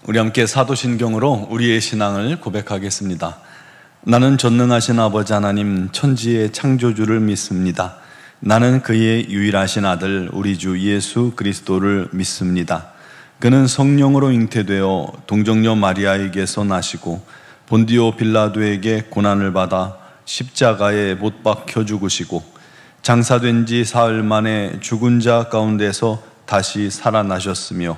우리 함께 사도신경으로 우리의 신앙을 고백하겠습니다. 나는 전능하신 아버지 하나님 천지의 창조주를 믿습니다. 나는 그의 유일하신 아들 우리 주 예수 그리스도를 믿습니다. 그는 성령으로 잉태되어 동정녀 마리아에게서 나시고 본디오 빌라도에게 고난을 받아 십자가에 못 박혀 죽으시고 장사된 지 사흘 만에 죽은 자 가운데서 다시 살아나셨으며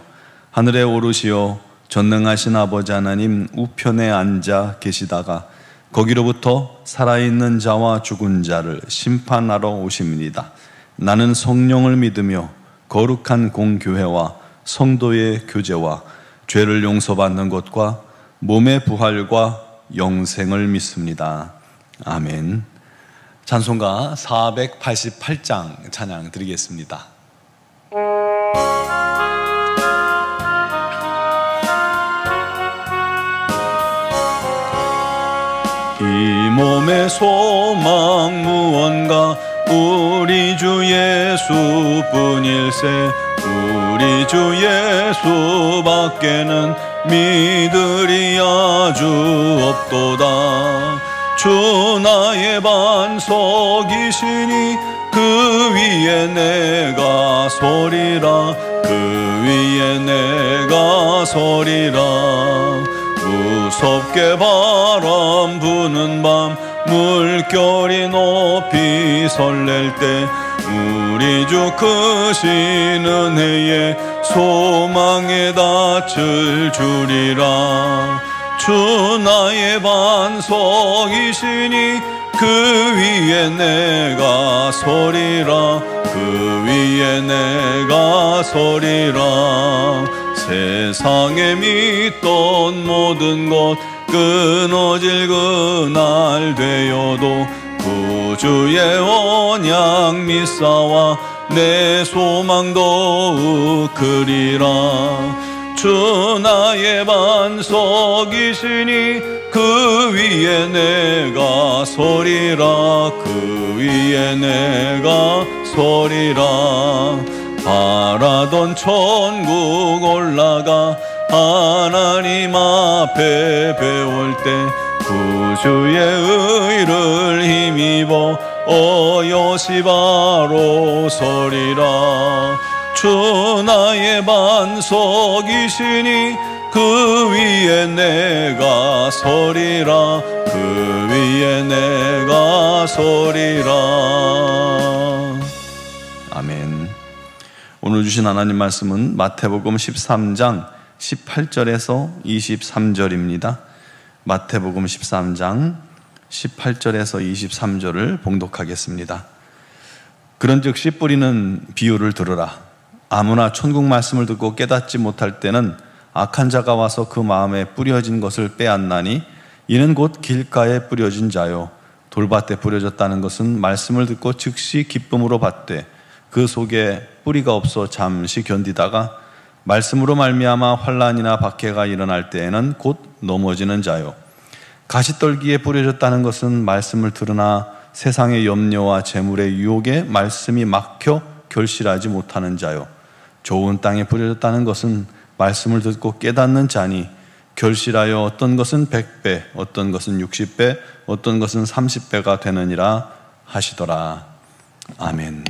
하늘에 오르시어 전능하신 아버지 하나님 우편에 앉아 계시다가 거기로부터 살아있는 자와 죽은 자를 심판하러 오십니다. 나는 성령을 믿으며 거룩한 공교회와 성도의 교제와 죄를 용서받는 것과 몸의 부활과 영생을 믿습니다. 아멘. 찬송가 488장 찬양 드리겠습니다. 이 몸의 소망 무언가 우리 주 예수뿐일세. 우리 주 예수밖에는 믿으리 아주 없도다. 주 나의 반석이시니 그 위에 내가 서리라. 그 위에 내가 서리라. 무섭게 바람 부는 밤 물결이 높이 설렐 때 우리 주 크신 은혜에 소망에 닿을 줄이라. 주 나의 반석이시니 그 위에 내가 서리라. 그 위에 내가 서리라. 세상에 믿던 모든 것 끊어질 그날 되어도 구주의 언약 믿사와 내 소망 더욱 크리라. 주 나의 반석이시니 그 위에 내가 서리라. 그 위에 내가 서리라. 바라던 천국 올라가 하나님 앞에 배울 때 구주의 의를 힘입어 어여시 바로 서리라. 주 나의 반석이시니 그 위에 내가 서리라. 그 위에 내가 서리라. 아멘. 오늘 주신 하나님 말씀은 마태복음 13장 18절에서 23절입니다. 마태복음 13장 18절에서 23절을 봉독하겠습니다. 그런즉 씨 뿌리는 비유를 들으라. 아무나 천국 말씀을 듣고 깨닫지 못할 때는 악한 자가 와서 그 마음에 뿌려진 것을 빼앗나니 이는 곧 길가에 뿌려진 자요 돌밭에 뿌려졌다는 것은 말씀을 듣고 즉시 기쁨으로 받되 그 속에 뿌리가 없어 잠시 견디다가 말씀으로 말미암아 환난이나 박해가 일어날 때에는 곧 넘어지는 자요 가시떨기에 뿌려졌다는 것은 말씀을 들으나 세상의 염려와 재물의 유혹에 말씀이 막혀 결실하지 못하는 자요 좋은 땅에 뿌려졌다는 것은 말씀을 듣고 깨닫는 자니 결실하여 어떤 것은 100배, 어떤 것은 60배, 어떤 것은 30배가 되느니라 하시더라. 아멘.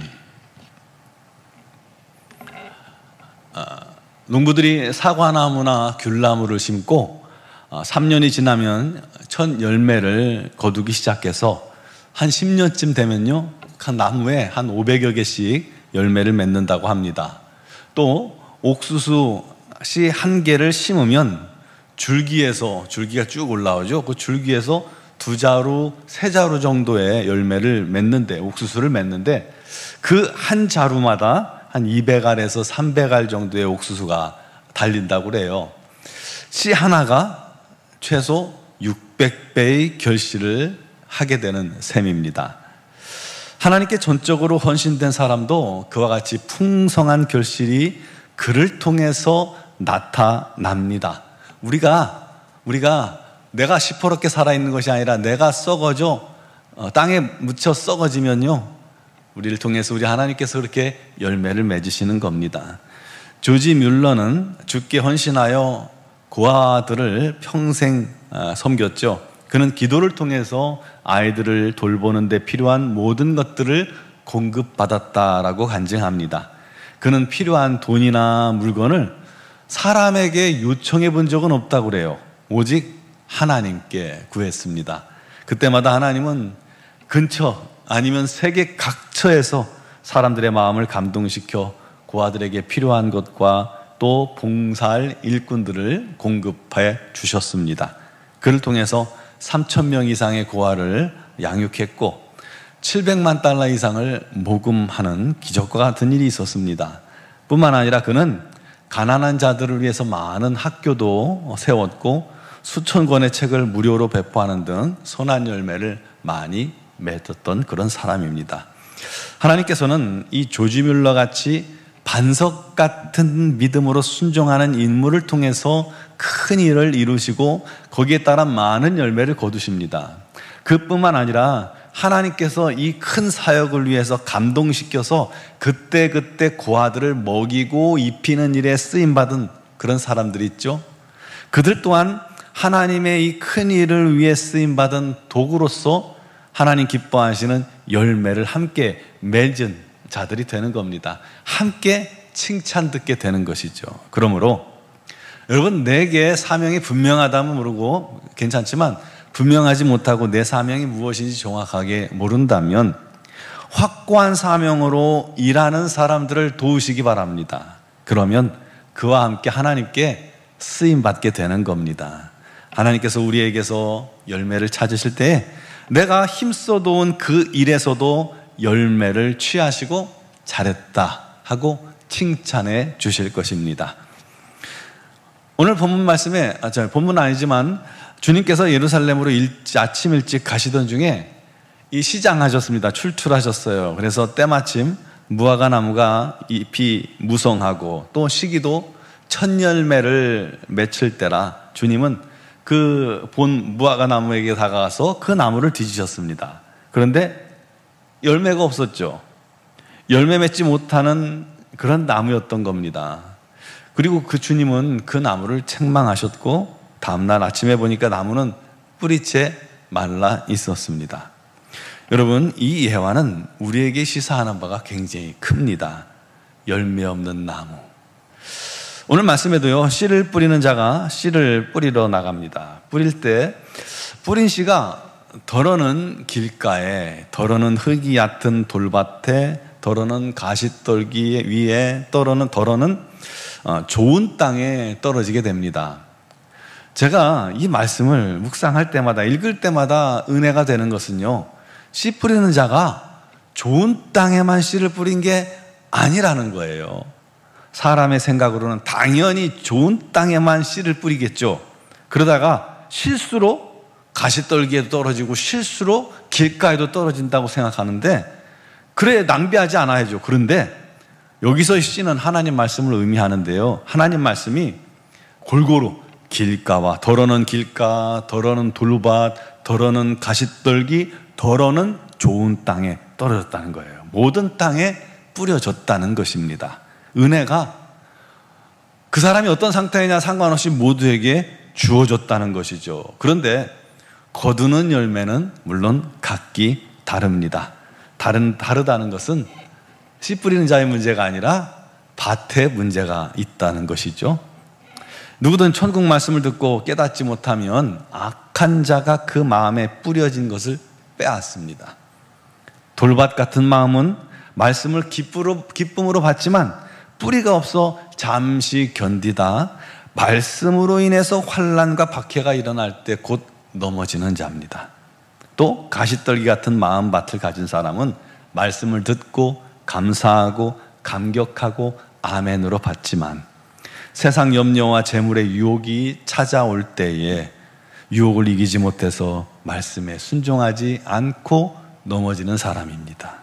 농부들이 사과나무나 귤나무를 심고 3년이 지나면 첫 열매를 거두기 시작해서 한 10년쯤 되면요 한 나무에 한 500여 개씩 열매를 맺는다고 합니다. 또 옥수수 씨 한 개를 심으면 줄기가 쭉 올라오죠. 그 줄기에서 2자루, 3자루 정도의 열매를 맺는데, 옥수수를 맺는데 그 한 자루마다 한 200알에서 300알 정도의 옥수수가 달린다고 그래요. 씨 하나가 최소 600배의 결실을 하게 되는 셈입니다. 하나님께 전적으로 헌신된 사람도 그와 같이 풍성한 결실이 그를 통해서 나타납니다. 우리가 내가 시퍼렇게 살아있는 것이 아니라 내가 썩어져 땅에 묻혀 썩어지면요 우리를 통해서 우리 하나님께서 그렇게 열매를 맺으시는 겁니다. 조지 뮬러는 주께 헌신하여 고아들을 평생 섬겼죠. 그는 기도를 통해서 아이들을 돌보는 데 필요한 모든 것들을 공급받았다라고 간증합니다. 그는 필요한 돈이나 물건을 사람에게 요청해 본 적은 없다고 그래요. 오직 하나님께 구했습니다. 그때마다 하나님은 근처 아니면 세계 각처에서 사람들의 마음을 감동시켜 고아들에게 필요한 것과 또 봉사할 일꾼들을 공급해 주셨습니다. 그를 통해서 3,000명 이상의 고아를 양육했고 700만 달러 이상을 모금하는 기적과 같은 일이 있었습니다. 뿐만 아니라 그는 가난한 자들을 위해서 많은 학교도 세웠고 수천 권의 책을 무료로 배포하는 등 선한 열매를 많이 맺었던 그런 사람입니다. 하나님께서는 이 조지 뮬러 같이 반석 같은 믿음으로 순종하는 인물을 통해서 큰 일을 이루시고 거기에 따라 많은 열매를 거두십니다. 그뿐만 아니라 하나님께서 이 큰 사역을 위해서 감동시켜서 그때그때 고아들을 먹이고 입히는 일에 쓰임받은 그런 사람들이 있죠. 그들 또한 하나님의 이 큰 일을 위해 쓰임받은 도구로서 하나님 기뻐하시는 열매를 함께 맺은 자들이 되는 겁니다. 함께 칭찬 듣게 되는 것이죠. 그러므로 여러분, 내게 사명이 분명하다면 모르고 괜찮지만 분명하지 못하고 내 사명이 무엇인지 정확하게 모른다면 확고한 사명으로 일하는 사람들을 도우시기 바랍니다. 그러면 그와 함께 하나님께 쓰임받게 되는 겁니다. 하나님께서 우리에게서 열매를 찾으실 때 내가 힘써 도운 그 일에서도 열매를 취하시고 잘했다 하고 칭찬해 주실 것입니다. 오늘 본문 말씀에, 본문은 아니지만 주님께서 예루살렘으로 아침 일찍 가시던 중에 이 시장하셨습니다. 출출하셨어요. 그래서 때마침 무화과 나무가 잎이 무성하고 또 시기도 첫 열매를 맺힐 때라 주님은 그 본 무화과 나무에게 다가가서 그 나무를 뒤지셨습니다. 그런데 열매가 없었죠. 열매 맺지 못하는 그런 나무였던 겁니다. 그리고 그 주님은 그 나무를 책망하셨고 다음날 아침에 보니까 나무는 뿌리채 말라 있었습니다. 여러분, 이 예화는 우리에게 시사하는 바가 굉장히 큽니다. 열매 없는 나무. 오늘 말씀에도요, 씨를 뿌리는 자가 씨를 뿌리러 나갑니다. 뿌릴 때 뿌린 씨가 덜어는 길가에, 덜어는 흙이 얕은 돌밭에, 덜어는 가시떨기 위에, 덜어는 좋은 땅에 떨어지게 됩니다. 제가 이 말씀을 묵상할 때마다, 읽을 때마다 은혜가 되는 것은요, 씨 뿌리는 자가 좋은 땅에만 씨를 뿌린 게 아니라는 거예요. 사람의 생각으로는 당연히 좋은 땅에만 씨를 뿌리겠죠. 그러다가 실수로 가시떨기에도 떨어지고 실수로 길가에도 떨어진다고 생각하는데, 그래, 낭비하지 않아야죠. 그런데 여기서의 씨는 하나님 말씀을 의미하는데요, 하나님 말씀이 골고루 길가와 덜어는 길가, 덜어는 돌밭, 덜어는 가시떨기, 덜어는 좋은 땅에 떨어졌다는 거예요. 모든 땅에 뿌려졌다는 것입니다. 은혜가 그 사람이 어떤 상태이냐 상관없이 모두에게 주어졌다는 것이죠. 그런데 거두는 열매는 물론 각기 다릅니다. 다르다는 것은 씨 뿌리는 자의 문제가 아니라 밭에 문제가 있다는 것이죠. 누구든 천국 말씀을 듣고 깨닫지 못하면 악한 자가 그 마음에 뿌려진 것을 빼앗습니다. 돌밭 같은 마음은 말씀을 기쁨으로 받지만 뿌리가 없어 잠시 견디다 말씀으로 인해서 환난과 박해가 일어날 때 곧 넘어지는 자입니다. 또 가시떨기 같은 마음밭을 가진 사람은 말씀을 듣고 감사하고 감격하고 아멘으로 받지만 세상 염려와 재물의 유혹이 찾아올 때에 유혹을 이기지 못해서 말씀에 순종하지 않고 넘어지는 사람입니다.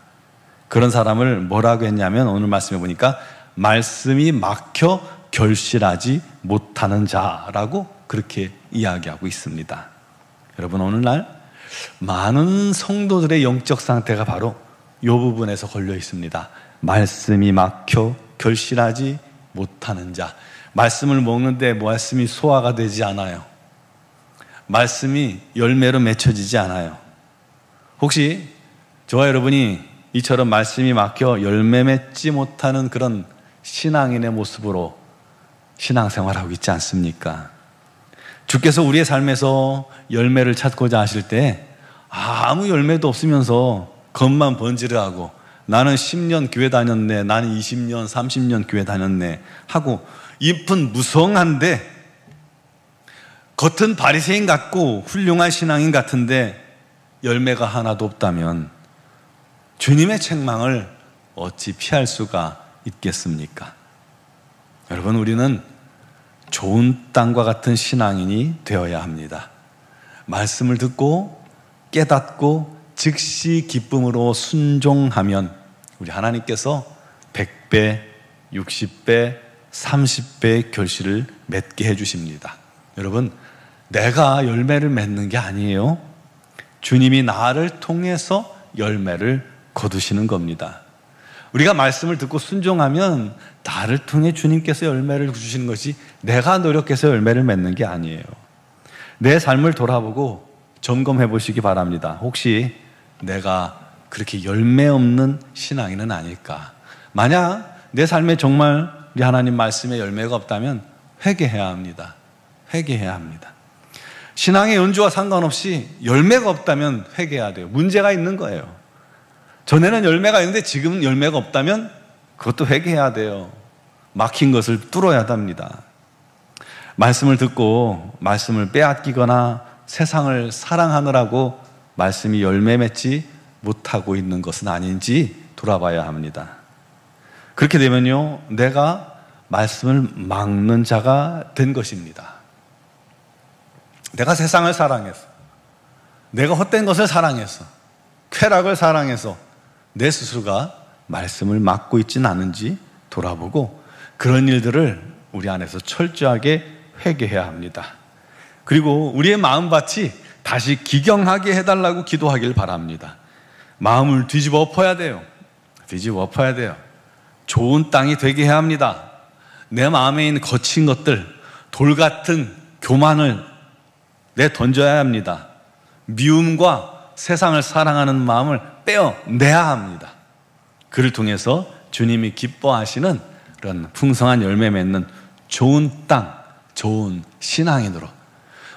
그런 사람을 뭐라고 했냐면 오늘 말씀해 보니까 말씀이 막혀 결실하지 못하는 자라고 그렇게 이야기하고 있습니다. 여러분, 오늘날 많은 성도들의 영적 상태가 바로 이 부분에서 걸려 있습니다. 말씀이 막혀 결실하지 못하는 자. 말씀을 먹는데 말씀이 소화가 되지 않아요. 말씀이 열매로 맺혀지지 않아요. 혹시 저와 여러분이 이처럼 말씀이 막혀 열매 맺지 못하는 그런 신앙인의 모습으로 신앙생활하고 있지 않습니까? 주께서 우리의 삶에서 열매를 찾고자 하실 때 아무 열매도 없으면서 겉만 번지르하고 나는 10년 교회 다녔네, 나는 20년, 30년 교회 다녔네 하고 잎은 무성한데 겉은 바리새인 같고 훌륭한 신앙인 같은데 열매가 하나도 없다면 주님의 책망을 어찌 피할 수가 있겠습니까? 여러분, 우리는 좋은 땅과 같은 신앙인이 되어야 합니다. 말씀을 듣고 깨닫고 즉시 기쁨으로 순종하면 우리 하나님께서 100배, 60배, 30배의 결실을 맺게 해주십니다. 여러분, 내가 열매를 맺는 게 아니에요. 주님이 나를 통해서 열매를 거두시는 겁니다. 우리가 말씀을 듣고 순종하면 나를 통해 주님께서 열매를 주시는 것이 내가 노력해서 열매를 맺는 게 아니에요. 내 삶을 돌아보고 점검해 보시기 바랍니다. 혹시 내가 그렇게 열매 없는 신앙인은 아닐까? 만약 내 삶에 정말 우리 하나님 말씀에 열매가 없다면 회개해야 합니다. 회개해야 합니다. 신앙의 연주와 상관없이 열매가 없다면 회개해야 돼요. 문제가 있는 거예요. 전에는 열매가 있는데 지금은 열매가 없다면 그것도 회개해야 돼요. 막힌 것을 뚫어야 합니다. 말씀을 듣고 말씀을 빼앗기거나 세상을 사랑하느라고 말씀이 열매 맺지 못하고 있는 것은 아닌지 돌아봐야 합니다. 그렇게 되면요, 내가 말씀을 막는 자가 된 것입니다. 내가 세상을 사랑해서, 내가 헛된 것을 사랑해서, 쾌락을 사랑해서 내 스스로가 말씀을 막고 있지는 않은지 돌아보고 그런 일들을 우리 안에서 철저하게 회개해야 합니다. 그리고 우리의 마음밭이 다시 기경하게 해달라고 기도하길 바랍니다. 마음을 뒤집어 엎어야 돼요. 뒤집어 엎어야 돼요. 좋은 땅이 되게 해야 합니다. 내 마음에 있는 거친 것들, 돌 같은 교만을 내던져야 합니다. 미움과 세상을 사랑하는 마음을 빼어내야 합니다. 그를 통해서 주님이 기뻐하시는 그런 풍성한 열매 맺는 좋은 땅, 좋은 신앙인으로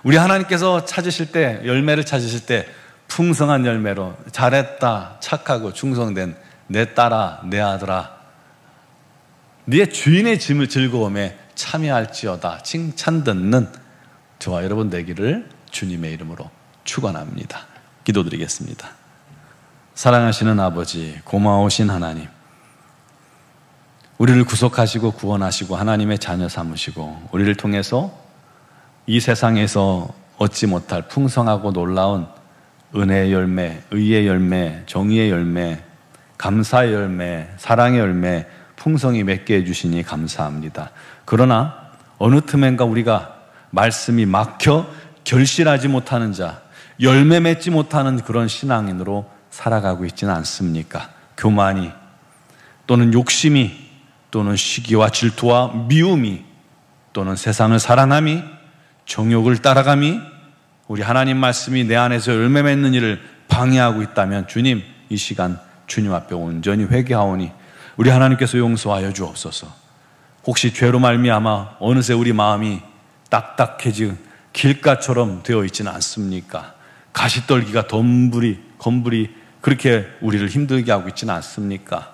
우리 하나님께서 찾으실 때, 열매를 찾으실 때 풍성한 열매로 잘했다, 착하고 충성된 내 딸아, 내 아들아, 네 주인의 짐을 즐거움에 참여할지어다 칭찬 듣는 저와 여러분 되기를 주님의 이름으로 축원합니다. 기도드리겠습니다. 사랑하시는 아버지, 고마우신 하나님, 우리를 구속하시고 구원하시고 하나님의 자녀 삼으시고 우리를 통해서 이 세상에서 얻지 못할 풍성하고 놀라운 은혜의 열매, 의의 열매, 정의의 열매, 감사의 열매, 사랑의 열매 풍성히 맺게 해주시니 감사합니다. 그러나 어느 틈엔가 우리가 말씀이 막혀 결실하지 못하는 자, 열매 맺지 못하는 그런 신앙인으로 살아가고 있지는 않습니까? 교만이 또는 욕심이 또는 시기와 질투와 미움이 또는 세상을 사랑함이 정욕을 따라감이 우리 하나님 말씀이 내 안에서 열매 맺는 일을 방해하고 있다면 주님, 이 시간 주님 앞에 온전히 회개하오니 우리 하나님께서 용서하여 주옵소서. 혹시 죄로 말미암아 어느새 우리 마음이 딱딱해진 길가처럼 되어 있지는 않습니까? 가시떨기가 검불이 그렇게 우리를 힘들게 하고 있지는 않습니까?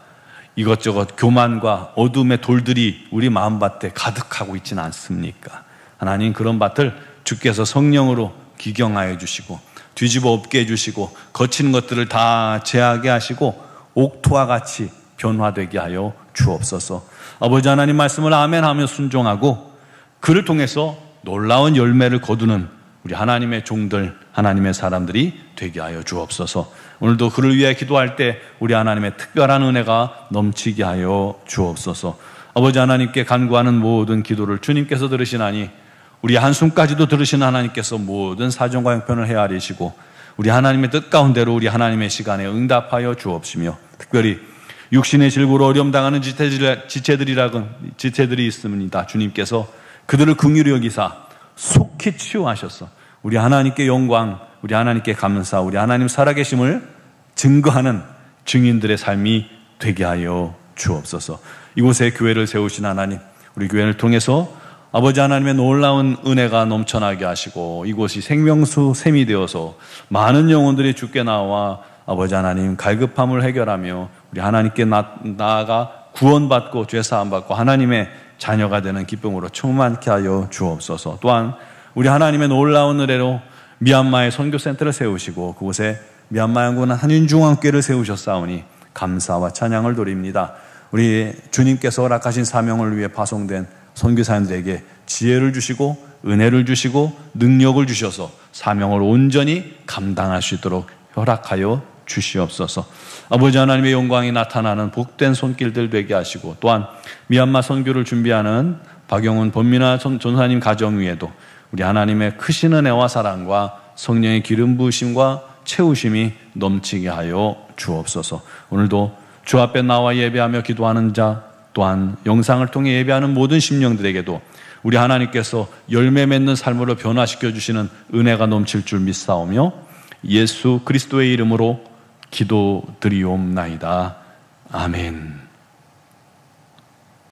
이것저것 교만과 어둠의 돌들이 우리 마음밭에 가득하고 있지는 않습니까? 하나님, 그런 밭을 주께서 성령으로 기경하여 주시고 뒤집어 엎게 해주시고 거친 것들을 다 제하게 하시고 옥토와 같이 변화되게 하여 주옵소서. 아버지 하나님 말씀을 아멘하며 순종하고 그를 통해서 놀라운 열매를 거두는 우리 하나님의 종들, 하나님의 사람들이 되게 하여 주옵소서. 오늘도 그를 위해 기도할 때 우리 하나님의 특별한 은혜가 넘치게 하여 주옵소서. 아버지 하나님께 간구하는 모든 기도를 주님께서 들으시나니 우리 한숨까지도 들으시는 하나님께서 모든 사정과 형편을 헤아리시고 우리 하나님의 뜻 가운데로 우리 하나님의 시간에 응답하여 주옵시며 특별히 육신의 질고로 어려움 당하는 지체들이 있습니다. 주님께서 그들을 긍휼히 여기사 속히 치유하셔서 우리 하나님께 영광, 우리 하나님께 감사, 우리 하나님 살아계심을 증거하는 증인들의 삶이 되게 하여 주옵소서. 이곳에 교회를 세우신 하나님, 우리 교회를 통해서 아버지 하나님의 놀라운 은혜가 넘쳐나게 하시고 이곳이 생명수 샘이 되어서 많은 영혼들이 주께 나와 아버지 하나님 갈급함을 해결하며 우리 하나님께 나아가 구원받고 죄사함받고 하나님의 자녀가 되는 기쁨으로 충만케 하여 주옵소서. 또한 우리 하나님의 놀라운 은혜로 미얀마의 선교센터를 세우시고 그곳에 미얀마 양군 한인중앙교회를 세우셨사오니 감사와 찬양을 드립니다. 우리 주님께서 허락하신 사명을 위해 파송된 선교사님들에게 지혜를 주시고 은혜를 주시고 능력을 주셔서 사명을 온전히 감당할 수 있도록 허락하여 주시옵소서. 아버지 하나님의 영광이 나타나는 복된 손길들 되게 하시고 또한 미얀마 선교를 준비하는 박영훈 본민아 전사님 가정 위에도 우리 하나님의 크신 은혜와 사랑과 성령의 기름 부으심과 채우심이 넘치게 하여 주옵소서. 오늘도 주 앞에 나와 예배하며 기도하는 자 또한 영상을 통해 예배하는 모든 심령들에게도 우리 하나님께서 열매 맺는 삶으로 변화시켜 주시는 은혜가 넘칠 줄 믿사오며 예수 그리스도의 이름으로 기도드리옵나이다. 아멘.